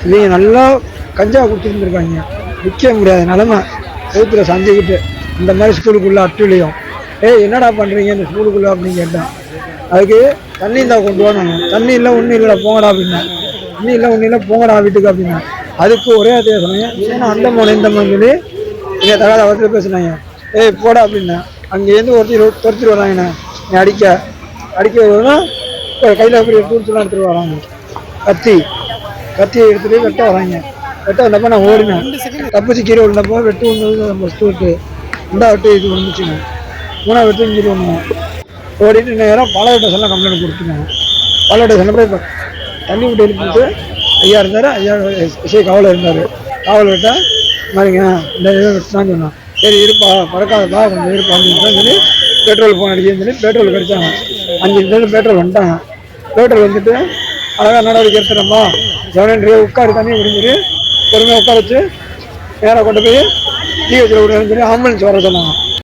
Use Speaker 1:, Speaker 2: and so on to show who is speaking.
Speaker 1: இவங்க நல்லா கஞ்சா குடிச்சிருந்துருக்காங்க, விற்க முடியாத நிலமை, செவுத்துல சந்திக்கிட்டு இந்த மாதிரி ஸ்கூலுக்குள்ளே அட்டுலையும். என்னடா பண்ணுறீங்க இந்த ஸ்கூலுக்குள்ளே அப்படின்னு கேட்டேன். அதுக்கு தண்ணி இருந்தால் கொண்டு வாங்க, தண்ணி இல்லை ஒன்றும் இல்லை போங்கடா அப்படின்னா, தண்ணி இல்லை ஒன்றும் இல்லை போங்கடா வீட்டுக்கு அப்படின்னா. அதுக்கு ஒரே அதே சொன்னாங்க, ஏன்னா அந்த மோனை இந்த மாதிரி சொல்லி எங்கள் தகாத அவர்கிட்ட பேசுனாங்க. போடா அப்படின்னா, அங்கேருந்து துரத்திட்டு வராங்கண்ணே, நீ அடிக்க வருதுன்னா கையில் அப்படி டூல்ஸ்லாம் எடுத்துகிட்டு வராங்க, கத்தியை எடுத்துகிட்டு வெட்ட வராங்க. வெட்ட வந்தப்போ நான் ஓடினேன், தப்பிச்சு கீழே விழுந்தப்போ வெட்டு ஒன்று ஃபஸ்ட்டு வெட்டு, 2வது வெட்டு இது வந்துச்சுங்க, 3வது வெட்டு இங்கே ஒன்றுவோம். ஓடிட்டு நேரம் பல ஸ்டேஷன்லாம் கம்ப்ளைண்ட் கொடுத்துருக்காங்க. பல ஸ்டேஷனில் போய் இப்போ தண்ணி விட்டு எழுப்பிட்டு ஐயா இருந்தார், ஐயா எஸ்ஐ காவலில் இருந்தார். காவல் விட்டால் மாதிரிங்க இந்த இதை வெட்டுனான்னு சொன்னான். சரி இருப்பா பறக்காதப்பா கொஞ்சம் இருப்பா அப்படின்னு சொல்லி பெட்ரோல் ஃபோன் அடிக்கன்னு சொல்லி பெட்ரோல் கடிச்சாங்க. 5 நிமிஷம் பெட்ரோல் வந்துட்டாங்க. பெட்ரோல் வந்துட்டு அழகாக நடவடிக்கை எடுத்துகிறோம்மா ஜெவனே உட்காரு தண்ணி முடிஞ்சிட்டு பொறுமையாக உட்கார வச்சு நேராக கொண்டு போய் டிஹெச்சில் விடுறேன்னு சொல்லி ஆம்புலன்ஸ் வர சொன்னாங்க.